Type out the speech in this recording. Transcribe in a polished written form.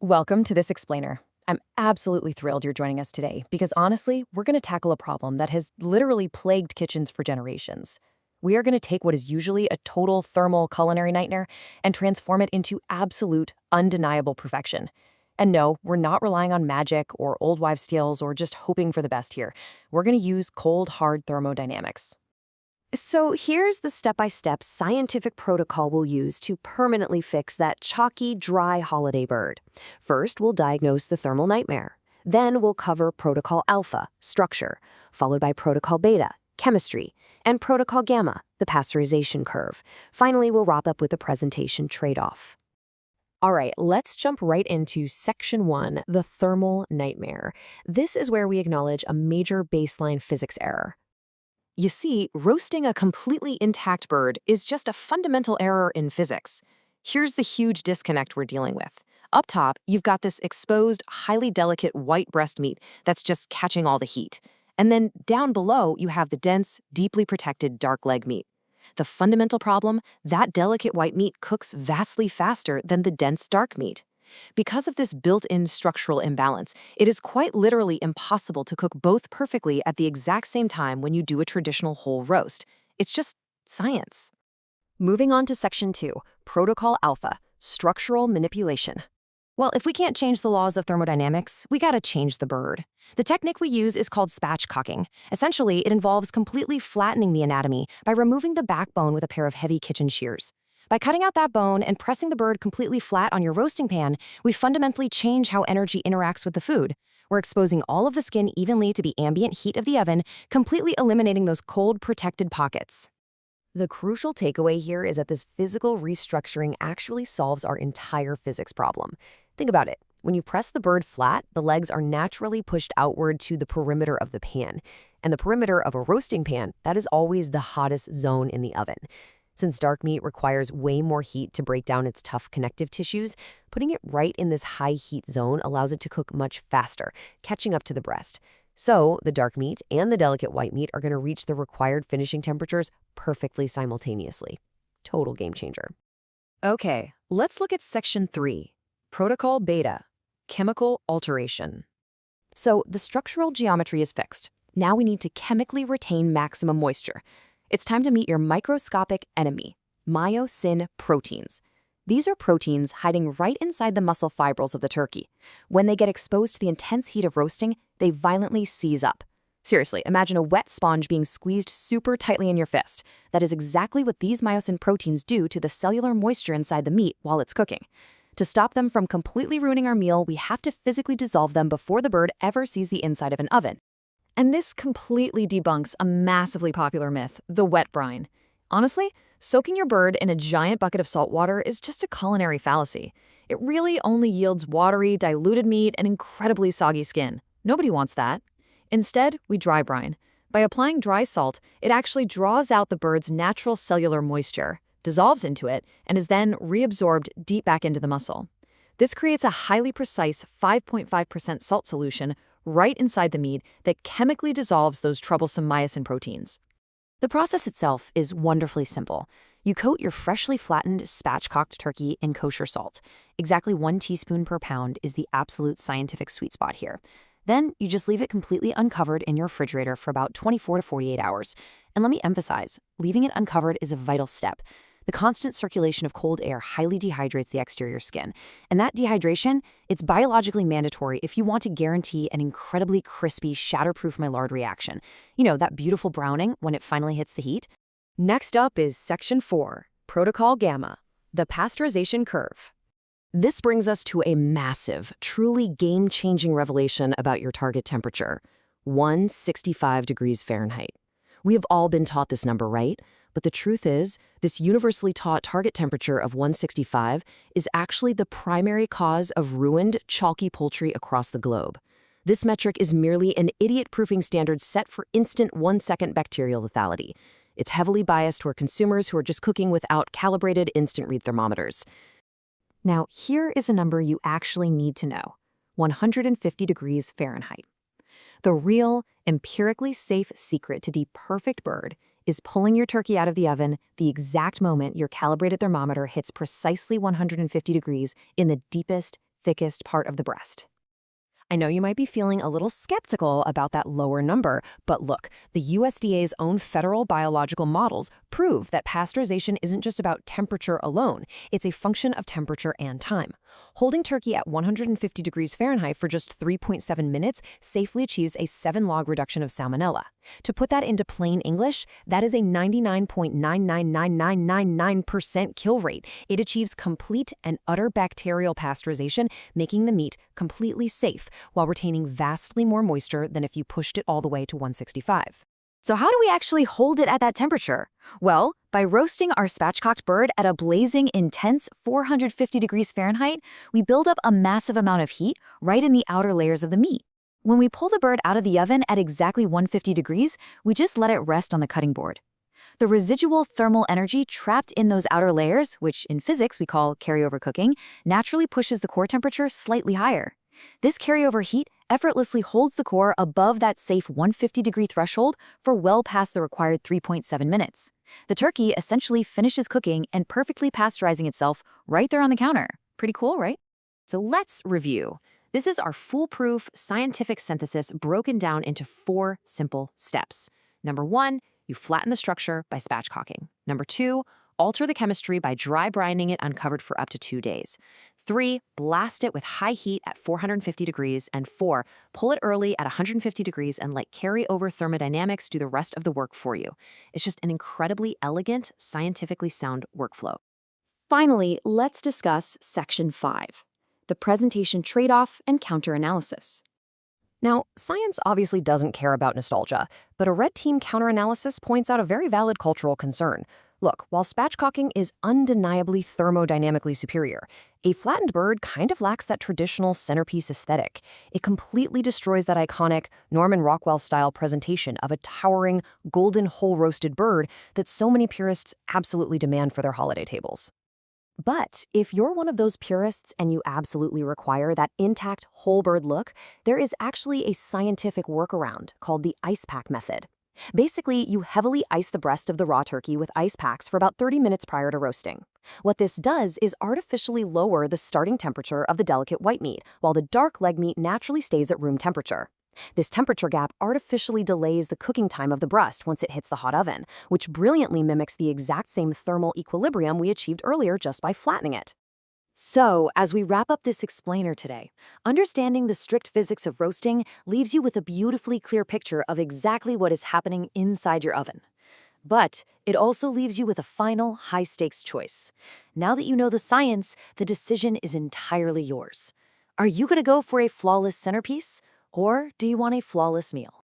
Welcome to This Explainer. I'm absolutely thrilled you're joining us today because honestly, we're going to tackle a problem that has literally plagued kitchens for generations. We are going to take what is usually a total thermal culinary nightmare and transform it into absolute, undeniable perfection. And no, we're not relying on magic or old wives' tales or just hoping for the best here. We're going to use cold, hard thermodynamics. So here's the step-by-step scientific protocol we'll use to permanently fix that chalky, dry holiday bird. First, we'll diagnose the thermal nightmare. Then we'll cover Protocol Alpha, structure, followed by Protocol Beta, chemistry, and Protocol Gamma, the pasteurization curve. Finally, we'll wrap up with the presentation trade-off. All right, let's jump right into Section 1, the thermal nightmare. This is where we acknowledge a major baseline physics error. You see, roasting a completely intact bird is just a fundamental error in physics. Here's the huge disconnect we're dealing with. Up top, you've got this exposed, highly delicate white breast meat that's just catching all the heat. And then down below, you have the dense, deeply protected dark leg meat. The fundamental problem, that delicate white meat cooks vastly faster than the dense dark meat. Because of this built-in structural imbalance, it is quite literally impossible to cook both perfectly at the exact same time when you do a traditional whole roast. It's just science. Moving on to Section 2, Protocol Alpha, structural manipulation. Well, if we can't change the laws of thermodynamics, we gotta change the bird. The technique we use is called spatchcocking. Essentially, it involves completely flattening the anatomy by removing the backbone with a pair of heavy kitchen shears. By cutting out that bone and pressing the bird completely flat on your roasting pan, we fundamentally change how energy interacts with the food. We're exposing all of the skin evenly to the ambient heat of the oven, completely eliminating those cold, protected pockets. The crucial takeaway here is that this physical restructuring actually solves our entire physics problem. Think about it. When you press the bird flat, the legs are naturally pushed outward to the perimeter of the pan. And the perimeter of a roasting pan, that is always the hottest zone in the oven. Since dark meat requires way more heat to break down its tough connective tissues, putting it right in this high heat zone allows it to cook much faster, catching up to the breast. So the dark meat and the delicate white meat are going to reach the required finishing temperatures perfectly simultaneously. Total game changer. Okay, let's look at Section 3, Protocol Beta, chemical alteration. So the structural geometry is fixed. Now we need to chemically retain maximum moisture. It's time to meet your microscopic enemy, myosin proteins. These are proteins hiding right inside the muscle fibrils of the turkey. When they get exposed to the intense heat of roasting, they violently seize up. Seriously, imagine a wet sponge being squeezed super tightly in your fist. That is exactly what these myosin proteins do to the cellular moisture inside the meat while it's cooking. To stop them from completely ruining our meal, we have to physically dissolve them before the bird ever sees the inside of an oven. And this completely debunks a massively popular myth, the wet brine. Honestly, soaking your bird in a giant bucket of salt water is just a culinary fallacy. It really only yields watery, diluted meat and incredibly soggy skin. Nobody wants that. Instead, we dry brine. By applying dry salt, it actually draws out the bird's natural cellular moisture, dissolves into it, and is then reabsorbed deep back into the muscle. This creates a highly precise 5.5% salt solution right inside the meat that chemically dissolves those troublesome myosin proteins. The process itself is wonderfully simple. You coat your freshly flattened, spatchcocked turkey in kosher salt. Exactly 1 teaspoon per pound is the absolute scientific sweet spot here. Then you just leave it completely uncovered in your refrigerator for about 24 to 48 hours. And let me emphasize, leaving it uncovered is a vital step. The constant circulation of cold air highly dehydrates the exterior skin. And that dehydration, it's biologically mandatory if you want to guarantee an incredibly crispy, shatterproof Maillard reaction. You know, that beautiful browning when it finally hits the heat. Next up is Section 4, Protocol Gamma, the pasteurization curve. This brings us to a massive, truly game-changing revelation about your target temperature, 165 degrees Fahrenheit. We have all been taught this number, right? But the truth is, this universally taught target temperature of 165 is actually the primary cause of ruined, chalky poultry across the globe. This metric is merely an idiot-proofing standard set for instant 1-second bacterial lethality. It's heavily biased toward consumers who are just cooking without calibrated instant-read thermometers. Now, here is a number you actually need to know, 150 degrees Fahrenheit. The real, empirically safe secret to the perfect bird is pulling your turkey out of the oven the exact moment your calibrated thermometer hits precisely 150 degrees in the deepest, thickest part of the breast. I know you might be feeling a little skeptical about that lower number, but look, the USDA's own federal biological models prove that pasteurization isn't just about temperature alone. It's a function of temperature and time. Holding turkey at 150 degrees Fahrenheit for just 3.7 minutes safely achieves a 7-log reduction of salmonella. To put that into plain English, that is a 99.999999% kill rate. It achieves complete and utter bacterial pasteurization, making the meat completely safe while retaining vastly more moisture than if you pushed it all the way to 165. So how do we actually hold it at that temperature? Well, by roasting our spatchcocked bird at a blazing, intense 450 degrees Fahrenheit, we build up a massive amount of heat right in the outer layers of the meat. When we pull the bird out of the oven at exactly 150 degrees, we just let it rest on the cutting board. The residual thermal energy trapped in those outer layers, which in physics we call carryover cooking, naturally pushes the core temperature slightly higher. This carryover heat effortlessly holds the core above that safe 150-degree threshold for well past the required 3.7 minutes. The turkey essentially finishes cooking and perfectly pasteurizing itself right there on the counter. Pretty cool, right? So let's review. This is our foolproof scientific synthesis broken down into 4 simple steps. Number 1, you flatten the structure by spatchcocking. Number 2, alter the chemistry by dry brining it uncovered for up to 2 days. 3, blast it with high heat at 450 degrees. And 4, pull it early at 150 degrees and let carryover thermodynamics do the rest of the work for you. It's just an incredibly elegant, scientifically sound workflow. Finally, let's discuss Section 5, the presentation trade-off and counter-analysis. Now, science obviously doesn't care about nostalgia, but a red team counter-analysis points out a very valid cultural concern. Look, while spatchcocking is undeniably thermodynamically superior, a flattened bird kind of lacks that traditional centerpiece aesthetic. It completely destroys that iconic Norman Rockwell-style presentation of a towering, golden whole-roasted bird that so many purists absolutely demand for their holiday tables. But if you're one of those purists and you absolutely require that intact whole bird look, there is actually a scientific workaround called the ice pack method. Basically, you heavily ice the breast of the raw turkey with ice packs for about 30 minutes prior to roasting. What this does is artificially lower the starting temperature of the delicate white meat, while the dark leg meat naturally stays at room temperature. This temperature gap artificially delays the cooking time of the breast once it hits the hot oven, which brilliantly mimics the exact same thermal equilibrium we achieved earlier just by flattening it. So, as we wrap up this explainer today, understanding the strict physics of roasting leaves you with a beautifully clear picture of exactly what is happening inside your oven. But it also leaves you with a final high-stakes choice. Now that you know the science, the decision is entirely yours. Are you going to go for a flawless centerpiece, or do you want a flawless meal?